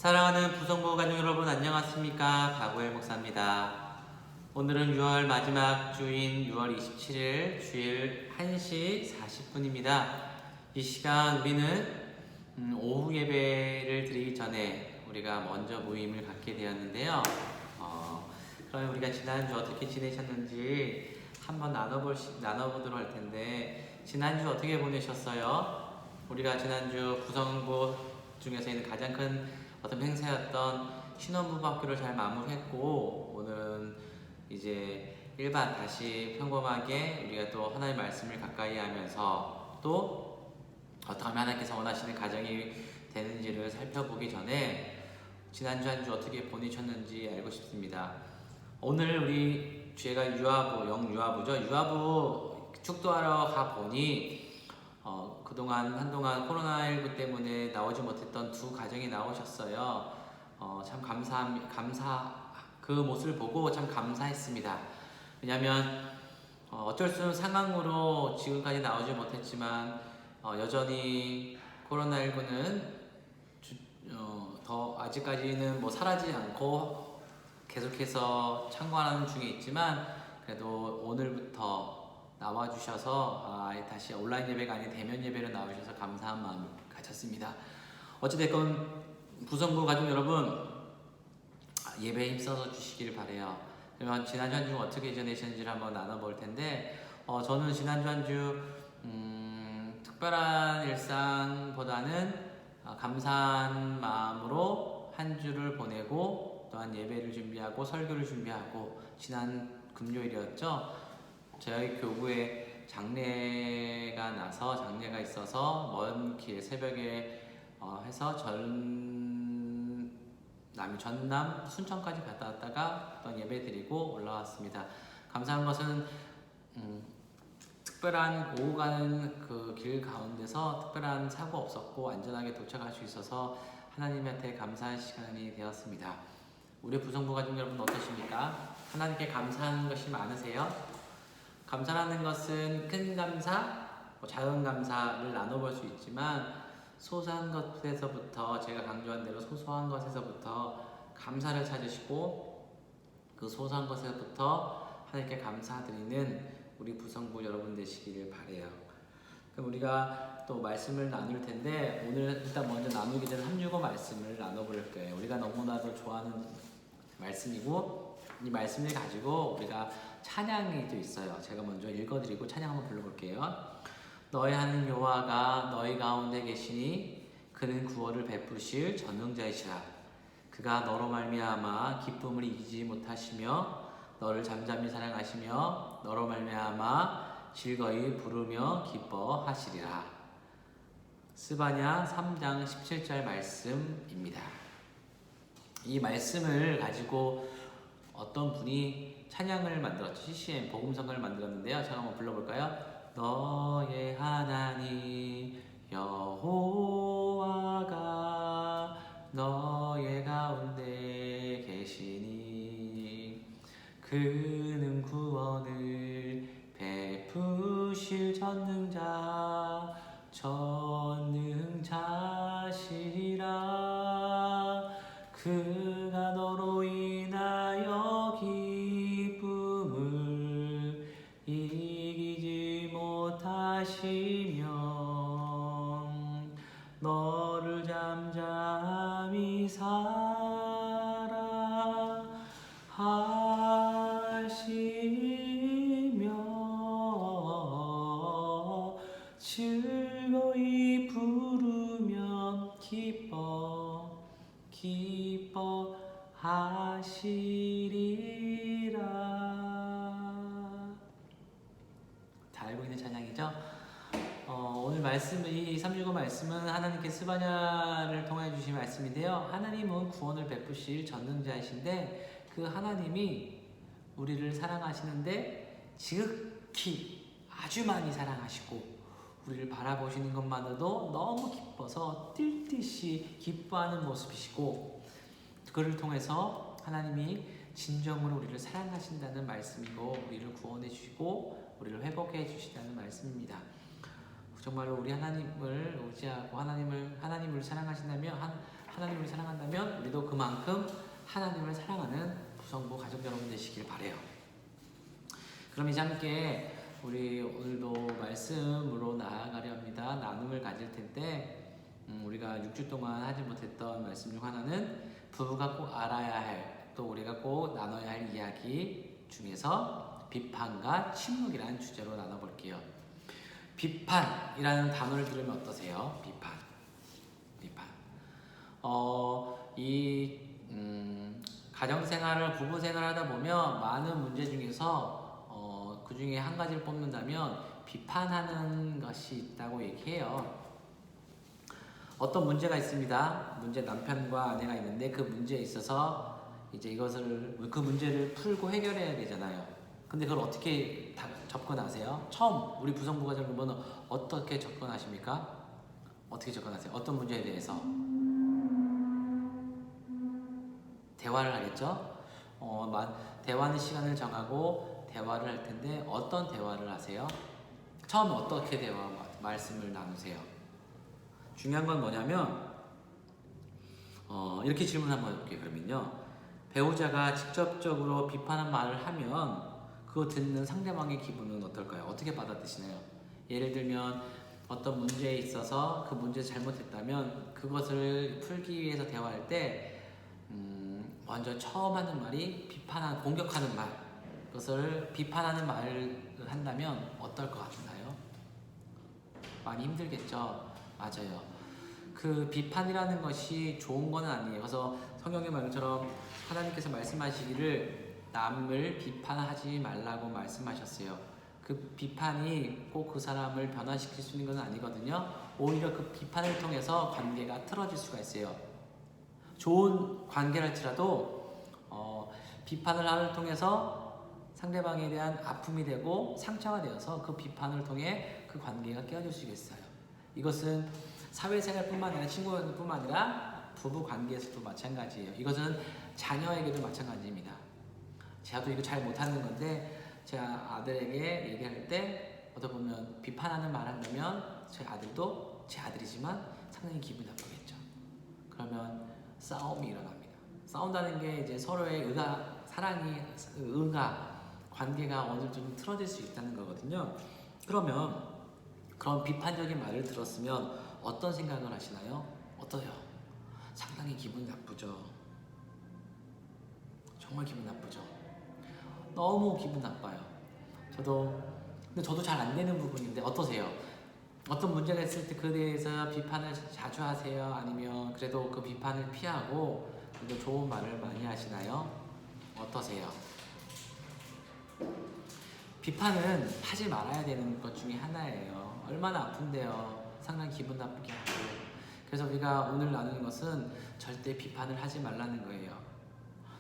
사랑하는 부성부 가족 여러분 안녕하십니까? 박우엘 목사입니다. 오늘은 6월 마지막 주인 6월 27일 주일 1시 40분입니다. 이 시간 우리는 오후 예배를 드리기 전에 우리가 먼저 모임을 갖게 되었는데요. 그럼 우리가 지난주 어떻게 지내셨는지 한번 나눠보도록 할 텐데, 지난주 어떻게 보내셨어요? 우리가 지난주 부성부 중에서 있는 가장 큰 어떤 행사였던 신혼부부 학교를 잘 마무리했고, 오늘은 이제 일반 다시 평범하게 우리가 또 하나님의 말씀을 가까이 하면서 또 어떻게 하면 하나님께서 원하시는 가정이 되는지를 살펴보기 전에 지난주 한 주 어떻게 보내셨는지 알고 싶습니다. 오늘 우리 주제가 유아부, 영유아부죠. 유아부 축도하러 가보니 한동안 코로나19 때문에 나오지 못했던 두 가정이 나오셨어요. 참 그 모습을 보고 참 감사했습니다. 왜냐하면 어쩔 수 없는 상황으로 지금까지 나오지 못했지만 여전히 코로나19는 더 아직까지는 사라지지 않고 계속해서 창궐하는 중에 있지만, 그래도 오늘부터 나와주셔서 다시 온라인 예배가 아닌 대면 예배로 나오셔서 감사한 마음을 가졌습니다. 어찌됐건 부성부 가족 여러분, 예배에 힘써서 주시길 바래요. 그러면 지난주 한 주 어떻게 지내셨는지를 한번 나눠볼 텐데, 저는 지난주 한 주 특별한 일상보다는 감사한 마음으로 한 주를 보내고, 또한 예배를 준비하고 설교를 준비하고, 지난 금요일이었죠. 저희 교구에 장례가 있어서 먼 길 새벽에 해서 전남 순천까지 갔다 왔다가 또 예배 드리고 올라왔습니다. 감사한 것은 특별한 오후 가는 그 길 가운데서 특별한 사고 없었고 안전하게 도착할 수 있어서 하나님한테 감사한 시간이 되었습니다. 우리 부성부 가족 여러분 어떠십니까? 하나님께 감사하는 것이 많으세요? 감사라는 것은 큰 감사, 작은 감사를 나눠볼 수 있지만, 소소한 것에서부터, 제가 강조한 대로 소소한 것에서부터 감사를 찾으시고, 그 소소한 것에서부터 하나님께 감사드리는 우리 부성부 여러분 되시기를 바라요. 그럼 우리가 또 말씀을 나눌 텐데, 오늘 일단 먼저 나누기 전에 365 말씀을 나눠볼 거예요. 우리가 너무나도 좋아하는 말씀이고, 이 말씀을 가지고 우리가 찬양이 또 있어요. 제가 먼저 읽어드리고 찬양 한번 불러볼게요. 너희 하나님 여호와가 너희 가운데 계시니 그는 구원을 베푸실 전능자이시라. 그가 너로 말미암아 기쁨을 이기지 못하시며 너를 잠잠히 사랑하시며 너로 말미암아 즐거이 부르며 기뻐하시리라. 스바냐 3장 17절 말씀입니다. 이 말씀을 가지고 어떤 분이 찬양을 만들었죠. CCM 복음성가를 만들었는데요. 제가 한번 불러볼까요? 너의 하나님 여호와가 너의 가운데 계시니 그는 구원을 베푸실 전능자시라. 그가 너로 인하여 기쁨을 이기지 못하시며 너를 잠잠히 사랑하시며 즐거이 부르면 기뻐하시리라. 다 알고 있는 찬양이죠? 오늘 말씀, 이 365 말씀은 하나님께 스바냐를 통해 주신 말씀인데요. 하나님은 구원을 베푸실 전능자이신데, 그 하나님이 우리를 사랑하시는데 지극히 아주 많이 사랑하시고, 우리를 바라보시는 것만으로도 너무 기뻐서 뛸 듯이 기뻐하는 모습이시고, 그를 통해서 하나님이 진정으로 우리를 사랑하신다는 말씀이고, 우리를 구원해 주시고 우리를 회복해 주시다는 말씀입니다. 정말로 우리 하나님을 의지하고 하나님을 사랑하신다면 하나님을 사랑한다면 우리도 그만큼 하나님을 사랑하는 부성부 가족 여러분 되시길 바래요. 그럼 이제 함께 우리 오늘도 말씀으로 나아가려 합니다. 나눔을 가질 텐데 우리가 6주 동안 하지 못했던 말씀 중 하나는 부부가 꼭 알아야 할, 또 우리가 꼭 나눠야 할 이야기 중에서 비판과 침묵이라는 주제로 나눠볼게요. 비판이라는 단어를 들으면 어떠세요? 비판. 가정생활을, 부부생활을 하다 보면 많은 문제 중에서 그 중에 한 가지를 뽑는다면 비판하는 것이 있다고 얘기해요. 어떤 문제가 있습니다. 남편과 아내가 있는데 그 문제에 있어서 이제 그 문제를 풀고 해결해야 되잖아요. 근데 그걸 어떻게 접근하세요? 처음 우리 부성부 가정분은 어떻게 접근하십니까? 어떻게 접근하세요? 어떤 문제에 대해서? 대화를 하겠죠? 대화는 시간을 정하고 대화를 할 텐데 어떤 대화를 하세요? 처음 어떻게 말씀을 나누세요? 중요한 건 뭐냐면 이렇게 질문 한번 해볼게요. 그러면요, 배우자가 직접적으로 비판한 말을 하면 그거 듣는 상대방의 기분은 어떨까요? 어떻게 받아들이시나요? 예를 들면 어떤 문제에 있어서 그 문제를 잘못했다면 그것을 풀기 위해서 대화할 때 먼저 처음 하는 말이 공격하는 말, 그것을 비판하는 말을 한다면 어떨 것 같나요? 많이 힘들겠죠? 맞아요. 그 비판이라는 것이 좋은 건 아니에요. 그래서 성경의 말처럼 하나님께서 말씀하시기를 남을 비판하지 말라고 말씀하셨어요. 그 비판이 꼭 그 사람을 변화시킬 수 있는 건 아니거든요. 오히려 그 비판을 통해서 관계가 틀어질 수가 있어요. 좋은 관계랄지라도 비판을 통해서 상대방에 대한 아픔이 되고 상처가 되어서 그 비판을 통해 그 관계가 깨어질 수 있어요. 이것은 사회생활뿐만 아니라 친구뿐만 아니라 부부 관계에서도 마찬가지예요. 이것은 자녀에게도 마찬가지입니다. 저도 이거 잘 못하는 건데 제가 아들에게 얘기할 때 어떻게 보면 비판하는 말 한다면 제 아들도 제 아들이지만 상당히 기분이 나쁘겠죠. 그러면 싸움이 일어납니다. 싸운다는 게 이제 서로의 관계가 어느 정도 틀어질 수 있다는 거거든요. 그러면 그런 비판적인 말을 들었으면 어떤 생각을 하시나요? 어떠요? 상당히 기분이 나쁘죠. 정말 기분 나쁘죠. 너무 기분 나빠요. 근데 저도 잘 안 되는 부분인데 어떠세요? 어떤 문제가 있을 때 그에 대해서 비판을 자주 하세요? 아니면 그래도 그 비판을 피하고 그래도 좋은 말을 많이 하시나요? 어떠세요? 비판은 하지 말아야 되는 것 중에 하나예요. 얼마나 아픈데요. 상당히 기분 나쁘게 하고. 그래서 우리가 오늘 나누는 것은 절대 비판을 하지 말라는 거예요.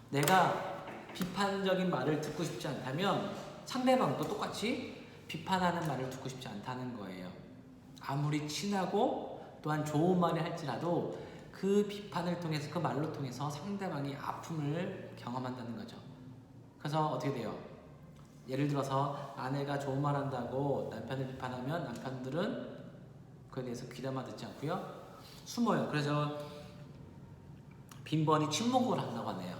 내가 비판적인 말을 듣고 싶지 않다면 상대방도 똑같이 비판하는 말을 듣고 싶지 않다는 거예요. 아무리 친하고 또한 좋은 말을 할지라도 그 비판을 통해서, 그 말로 통해서 상대방이 아픔을 경험한다는 거죠. 그래서 어떻게 돼요? 예를 들어서 아내가 좋은 말 한다고 남편을 비판하면 남편들은 그에 대해서 귀담아 듣지 않고요, 숨어요. 그래서 빈번히 침묵을 한다고 하네요.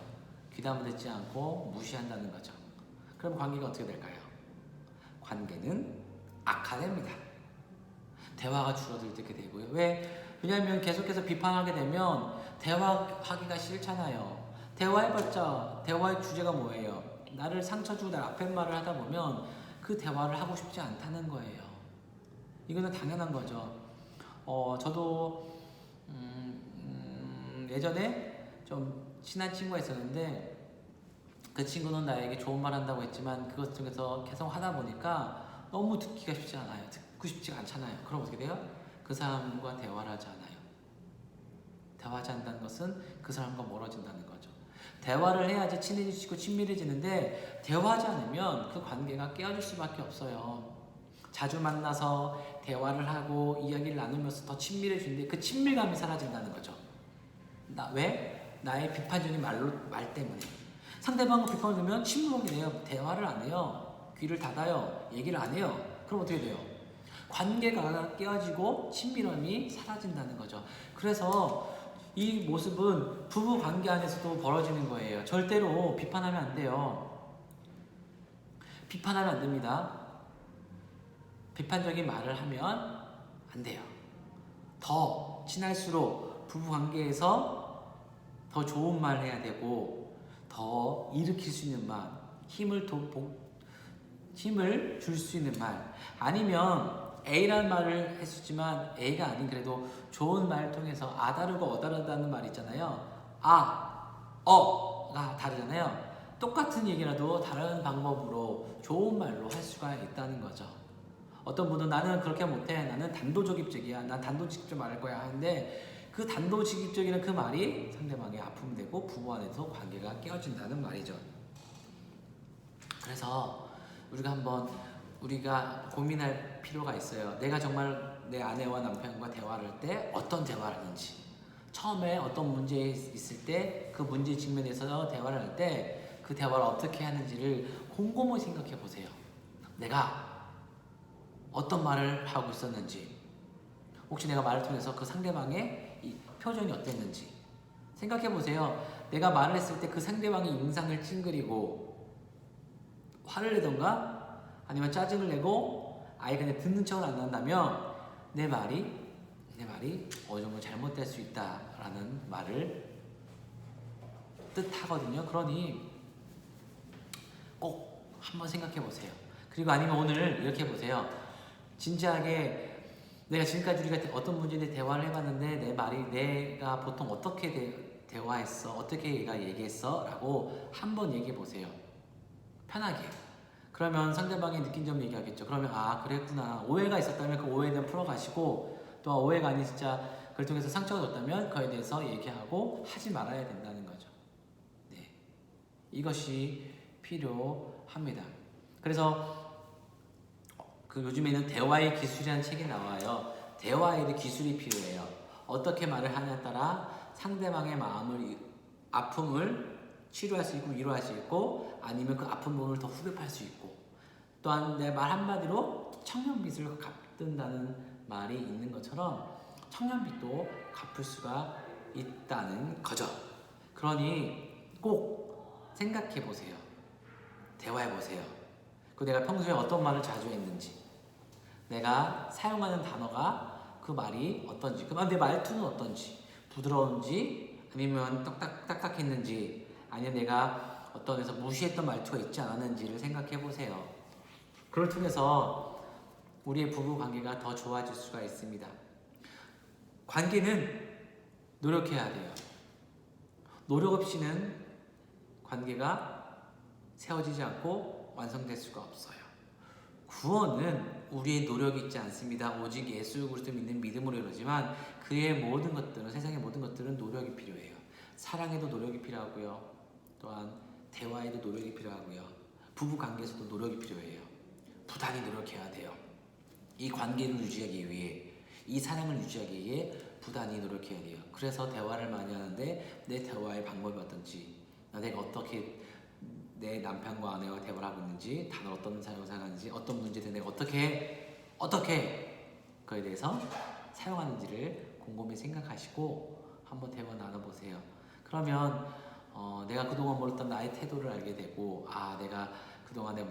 귀담아 듣지 않고 무시한다는 거죠. 그럼 관계가 어떻게 될까요? 관계는 악화됩니다. 대화가 줄어들게 되고요. 왜냐하면 계속해서 비판하게 되면 대화하기가 싫잖아요. 대화해봤자 대화의 주제가 뭐예요? 나를 상처 주고 날 아픈 말을 하다 보면 그 대화를 하고 싶지 않다는 거예요. 이거는 당연한 거죠. 저도 예전에 좀 친한 친구가 있었는데 그 친구는 나에게 좋은 말 한다고 했지만 그것 중에서 계속 하다 보니까 너무 듣기가 쉽지 않아요. 듣고 싶지가 않잖아요. 그럼 어떻게 돼요? 그 사람과 대화를 하지 않아요. 대화하지 않는다는 것은 그 사람과 멀어진다는 거죠. 대화를 해야지 친해지고 친밀해지는데 대화하지 않으면 그 관계가 깨어질 수밖에 없어요. 자주 만나서 대화를 하고 이야기를 나누면서 더 친밀해지는데 그 친밀감이 사라진다는 거죠. 왜? 나의 비판적인 말 때문에. 상대방과 비판을 들으면 침묵하게 돼요. 대화를 안 해요. 귀를 닫아요. 얘기를 안 해요. 그럼 어떻게 돼요? 관계가 깨어지고 친밀함이 사라진다는 거죠. 그래서 이 모습은 부부 관계 안에서도 벌어지는 거예요. 절대로 비판하면 안 돼요. 비판하면 안 됩니다. 비판적인 말을 하면 안 돼요. 더 친할수록 부부 관계에서 더 좋은 말 해야 되고, 더 일으킬 수 있는 말, 힘을 줄 수 있는 말, 아니면 A라는 말을 했었지만 A가 아닌 그래도 좋은 말을 통해서 아다르고 어다르다는 말이 있잖아요. 어가 다르잖아요. 똑같은 얘기라도 다른 방법으로 좋은 말로 할 수가 있다는 거죠. 어떤 분은 나는 그렇게 못해, 나는 단도직입적이야, 난 단도직입적 말할 거야 하는데, 그 단도직입적이라는 그 말이 상대방의 아픔이 되고 부부 안에서 관계가 깨어진다는 말이죠. 그래서 우리가 고민할 필요가 있어요. 내가 정말 내 아내와 남편과 대화를 할 때 어떤 대화를 하는지, 처음에 어떤 문제 있을 때 그 문제 직면에서 대화를 할 때 그 대화를 어떻게 하는지를 곰곰이 생각해 보세요. 내가 어떤 말을 하고 있었는지, 혹시 내가 말을 통해서 그 상대방의 이 표정이 어땠는지 생각해 보세요. 내가 말을 했을 때 그 상대방이 인상을 찡그리고 화를 내던가 아니면 짜증을 내고 아예 그냥 듣는 척을 안 한다면 내 말이 어느 정도 잘못될 수 있다라는 말을 뜻하거든요. 그러니 꼭 한번 생각해 보세요. 그리고 아니면 오늘 이렇게 보세요. 진지하게 내가 지금까지 우리가 어떤 문제에 대화를 해봤는데 내 말이 내가 보통 어떻게 대화했어? 어떻게 얘가 얘기했어? 라고 한번 얘기해 보세요. 편하게. 그러면 상대방이 느낀 점 얘기하겠죠. 그러면 그랬구나. 오해가 있었다면 그 오해는 풀어가시고, 또 오해가 아닌 진짜 그걸 통해서 상처가 줬다면 그에 대해서 얘기하고 하지 말아야 된다는 거죠. 네, 이것이 필요합니다. 그래서 요즘에는 대화의 기술이라는 책이 나와요. 대화에도 기술이 필요해요. 어떻게 말을 하냐에 따라 상대방의 아픔을 치료할 수 있고 위로할 수 있고, 아니면 그 아픈 부분을 더 후벼팔 수 있고, 또한 내 말 한마디로 청년빚을 갚는다는 말이 있는 것처럼 청년빚도 갚을 수가 있다는 거죠. 그러니 꼭 생각해 보세요. 대화해 보세요. 내가 평소에 어떤 말을 자주 했는지, 내가 사용하는 단어가 그 말이 어떤지, 내 말투는 어떤지, 부드러운지 아니면 딱딱했는지, 아니면 내가 어떤 데서 무시했던 말투가 있지 않았는지를 생각해 보세요. 그걸 통해서 우리의 부부 관계가 더 좋아질 수가 있습니다. 관계는 노력해야 돼요. 노력 없이는 관계가 세워지지 않고 완성될 수가 없어요. 구원은 우리의 노력이 있지 않습니다. 오직 예수 그리스도 믿는 믿음으로 이루어지만 그의 모든 것들은, 세상의 모든 것들은 노력이 필요해요. 사랑에도 노력이 필요하고요. 또한 대화에도 노력이 필요하고요. 부부 관계에서도 노력이 필요해요. 부단히 노력해야 돼요. 이 관계를 유지하기 위해, 이 사랑을 유지하기 위해 부단히 노력해야 돼요. 그래서 대화를 많이 하는데 내 대화의 방법이 어떤지, 내가 어떻게 내 남편과 아내와 대화를 하고 있는지, 단어 어떤 사용을 사용하는지, 어떤 문제에 내가 어떻게 그에 대해서 사용하는지를 곰곰이 생각하시고 한번 대화 나눠보세요. 그러면 내가 그동안 몰랐던 나의 태도를 알게 되고, 내가 그동안 내가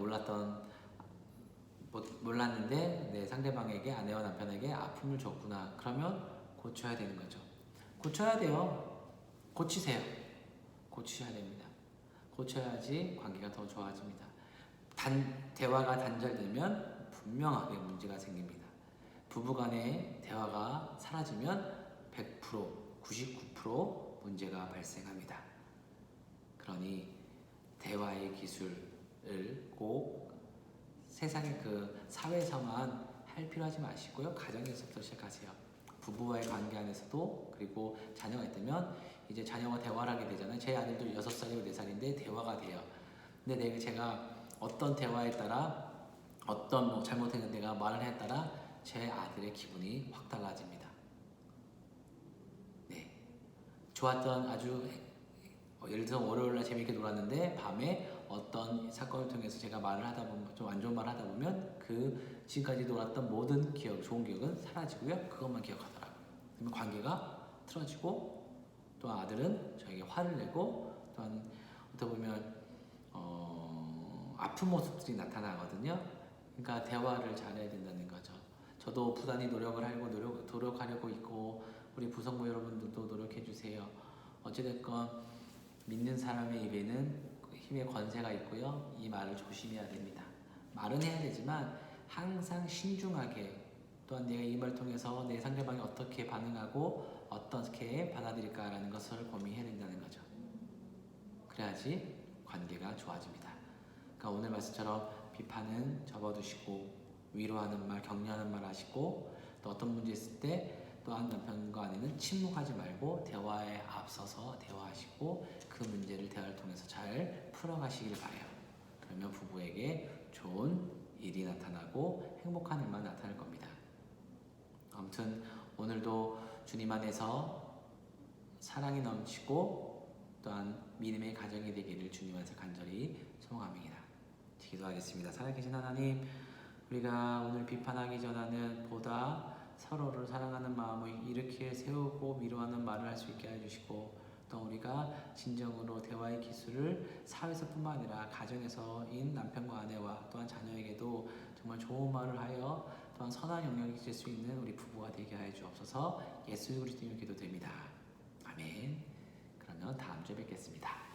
몰랐는데 내 상대방에게, 아내와 남편에게 아픔을 줬구나. 그러면 고쳐야 되는 거죠. 고쳐야 돼요. 고치세요. 고치셔야 됩니다. 고쳐야지 관계가 더 좋아집니다. 대화가 단절되면 분명하게 문제가 생깁니다. 부부간의 대화가 사라지면 100%, 99% 문제가 발생합니다. 그러니 대화의 기술을 꼭 세상의 사회에서만 할 필요하지 마시고요. 가정에서부터 시작하세요. 부부와의 관계 안에서도, 그리고 자녀가 있다면 이제 자녀와 대화를 하게 되잖아요. 제 아들도 6살이고 4살인데 대화가 돼요. 근데 제가 어떤 대화에 따라, 어떤 잘못된 내가 말을 해 따라 제 아들의 기분이 확 달라집니다. 네, 좋았던 예를 들어 월요일날 재밌게 놀았는데 밤에 어떤 사건을 통해서 제가 말을 하다 보면, 좀 안 좋은 말을 하다 보면 지금까지 놀았던 모든 기억, 좋은 기억은 사라지고요. 그것만 기억하더라고요. 그러면 관계가 틀어지고 또 아들은 저에게 화를 내고 또한 어떻게 보면 아픈 모습들이 나타나거든요. 그러니까 대화를 잘해야 된다는 거죠. 저도 부단히 노력을 하고 노력하려고 있고 우리 부성부 여러분들도 노력해 주세요. 어찌됐건 믿는 사람의 입에는 힘의 권세가 있고요. 이 말을 조심해야 됩니다. 말은 해야 되지만 항상 신중하게 또한 내가 이 말을 통해서 내 상대방이 어떻게 반응하고 어떻게 받아들일까라는 것을 고민해야 된다는 거죠. 그래야지 관계가 좋아집니다. 그러니까 오늘 말씀처럼 비판은 접어두시고 위로하는 말, 격려하는 말 하시고 또 어떤 문제 있을 때 또한 남편과 아내는 침묵하지 말고 대화에 앞서서 대화하시고 그 문제를 대화를 통해서 잘 풀어가시길 바라요. 그러면 부부에게 좋은 일이 나타나고 행복한 일만 나타날 겁니다. 아무튼 오늘도 주님 안에서 사랑이 넘치고 또한 믿음의 가정이 되기를 주님 안에서 간절히 소망합니다. 기도하겠습니다. 살아계신 하나님, 우리가 오늘 비판하기 전에는 보다 서로를 사랑하는 마음을 일으켜 세우고 위로하는 말을 할 수 있게 해주시고 또 우리가 진정으로 대화의 기술을 사회에서뿐만 아니라 가정에서인 남편과 아내와 또한 자녀에게도 정말 좋은 말을 하여 또한 선한 영향을 끼칠 수 있는 우리 부부가 되게 하여 주옵소서. 예수 그리스도의 기도드립니다. 아멘. 그러면 다음 주에 뵙겠습니다.